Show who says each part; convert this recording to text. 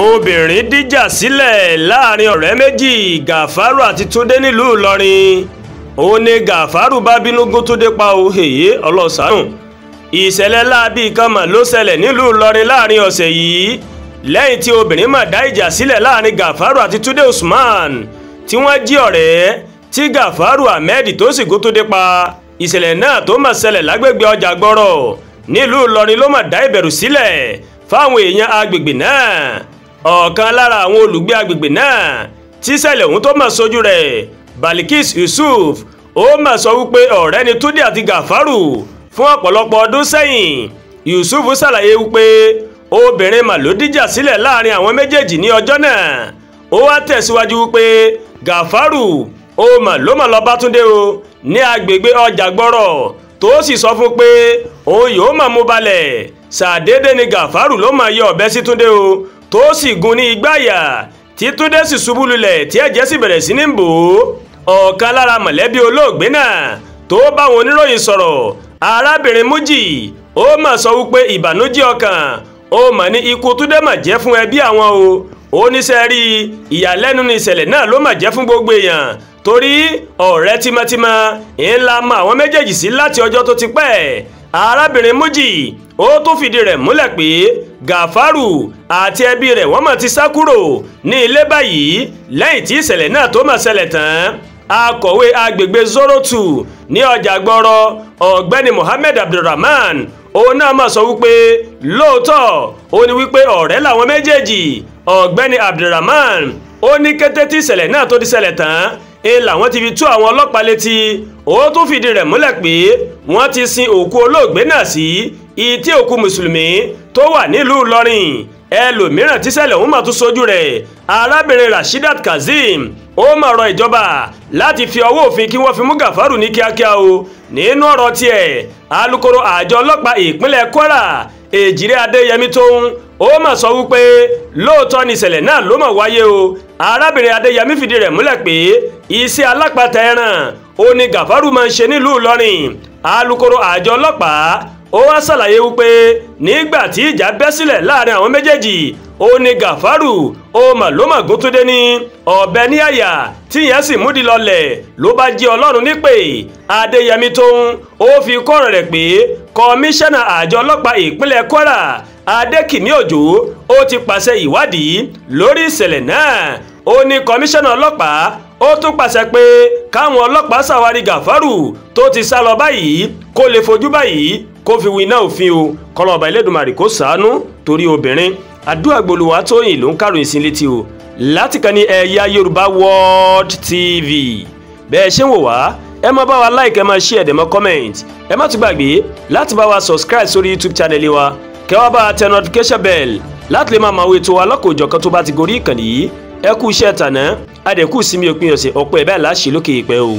Speaker 1: obìnrin díjà sílẹ̀ láàrin ọ̀rẹ́ méjì Gàfárù àti Túndé nílùú Ìlọrin. ó ní Gàfárù bá bínú gún Túndé pa o èyí ọlọ́sàánù. ìṣẹ̀lẹ̀ láabi kan mà ló ṣẹlẹ̀ nílùú Ìlọrin láàrin ọ̀sẹ̀ yìí lẹ́yìn tí obìnrin mà dá ìjà sílẹ̀ láàrin Gàfárù àti Túndé Usman tí wọ́n jí ọ̀rẹ́ tí Gàfárù Ahmed tó sì gún Túndé pa. ìṣẹ̀lẹ̀ náà tó mà ṣẹlẹ̀ lágbègbè ọjà gbọ́rọ̀ nílùú Ìlọrin ló mà dá ìbẹ̀rù sílẹ̀ fáwọn èèyàn agbègbè náà. ọ̀kan lára àwọn olùgbé agbègbè náà tíṣẹ̀lẹ̀ ọ̀hún tó mà sójú rẹ̀ Balikis Yusuf ó mà sọ wípé ọ̀rẹ́ ni Túndé àti Gàfárù fún ọ̀pọ̀lọpọ̀ ọdún sẹ́yìn. Yusuf ṣàlàyé wípé obìnrin mà ló díjà sílẹ̀ láàrin àwọn méjèèjì ní ọjọ́ náà. ó wá tẹ̀síwájú wípé Gàfárù ó mà ló mà lọ bá Túndé o ní agbègbè ọjà gbọ́rọ̀ tó sì sọ fún pé òun yóò mà mú balẹ̀. ṣàdédé ni Gàfárù ló mà yọ ọ̀bẹ sí Túndé o tó sì gún ní igbáyà tí Túndé sì ṣubú lulẹ̀ tí ẹ̀jẹ̀ sì bẹ̀rẹ̀ sí ní bò ó. ọ̀kan lára mọ̀lẹ́bí olóògbé náà tó bá wọn oníròyìn sọ̀rọ̀ arábìnrin Mújì ó mà sọ wípé ìbànújẹ́ ọkàn ó mà ní ikú Túndé mà jẹ́ fún ẹbí àwọn o. ó níṣẹ́ rí ìyàlẹ́nu ní ìṣẹ̀lẹ̀ náà ló mà jẹ́ fún gbogbo èèyàn torí ọ̀rẹ́ tímọ́tímọ́ ńlá mọ àwọn méjèèjì sí láti ọjọ́ tó ti pẹ́. arábìnrin Mújì ó tún fìdí rẹ̀ múlẹ̀ pé Gàfárù àti ẹbí rẹ̀ wọ́n mà ti sá kúrò ní ilé báyìí lẹ́yìn tí ìṣẹ̀lẹ̀ náà tó mà ṣẹlẹ̀ tán. akọ̀wé agbègbè Zorotu ní ọjà gbọ́rọ̀ ọ̀gbẹ́ni Mohammed Abdulrahman òun náà mà sọ wípé lóòótọ́ ó ní wípé ọ̀rẹ́ làwọn méjèèjì. ọ̀gbẹ́ni Abdulrahman ó ní kété tí ìṣẹ̀lẹ̀ náà tó ti ṣẹlẹ̀ tán làwọn ti fi tú àwọn ọlọ́pàá létí. ó tún fìdí rẹ̀ múlẹ̀ pé wọ́n ti sin òkú olóògbé náà sí ìtẹ́ òkú mùsùlùmí tó wà nílùú Ìlọrin. ẹlòmíràn tíṣẹ̀lẹ̀ ọ̀hún mà tún sojú rẹ̀ arábìnrin Rashidat Kazeem ó mà rọ ìjọba láti fi ọwọ́ òfin kí wọ́n fi mú Gàfárù ní kíákíá o. nínú ọ̀rọ̀ tiẹ̀ alukoro àjọ ọlọ́pàá ìpínlẹ̀ Kwara Èjìrè Adéyẹmí tóun ó mà sọ wípé lóòótọ́ ni ìṣẹ̀lẹ̀ náà ló mà wáyé o. arábìnrin Adéyẹmí fìdí rẹ̀ múlẹ̀ pé iṣẹ́ alápatà ẹran ó ní Gàfárù máa ń ṣe nílùú Ìlọrin. alukoro àjọ ọlọ́pàá ó wá ṣàlàyé wípé nígbà tí ìjà bẹ́ sílẹ̀ láàrin àwọn méjèèjì ó ní Gàfárù ó mà ló mà gún Túndé ní ọ̀bẹ ní àyà tíyẹn sì múdi lọlẹ̀ ló bá jí Ọlọ́run nípè. Adéyẹmí tóun ó fi kọ́rọ̀ rẹ̀ pé kọmíṣánná àjọ ọlọ́pàá ìpínlẹ̀ Kwara Adékìmí Òjó ó ti pàṣẹ ìwádìí lórí ìṣẹ̀lẹ̀ náà. ó ní kọmíṣánná ọlọ́pàá ó tún pàṣẹ pé káwọn ọlọ́pàá ṣàwárí Gàfárù tó ti sá lọ báyìí kó lè fojú báyìí kó fi wí náà òfin o. kọlọ̀ọ̀bà Elédùmarè kó ṣàánú torí obìnrin. Àdúrà Olúwatóyìn ló ń káròyìn sí létí o láti kàn ní Ẹ̀yà Yorùbá World TV. bẹ́ẹ̀ ṣe ń wò wá ẹ má bá wa like ẹ má share ẹ má comment ẹ má tún gbàgbé láti bá wa subscribe sórí YouTube channel wa kẹ́ wá bá wa tẹ notification bell láti lè máa máa wo ètò wa lọ́kọ̀ọ́jọ̀kan tó bá ti gorí ìkànnì yìí. ẹ kú iṣẹ́ tàná adẹ̀kú sinmi òpin ọ̀sẹ̀ ọ̀pọ̀ ẹ̀ bẹ́ẹ̀ láṣẹ lókè ìpẹ́ o.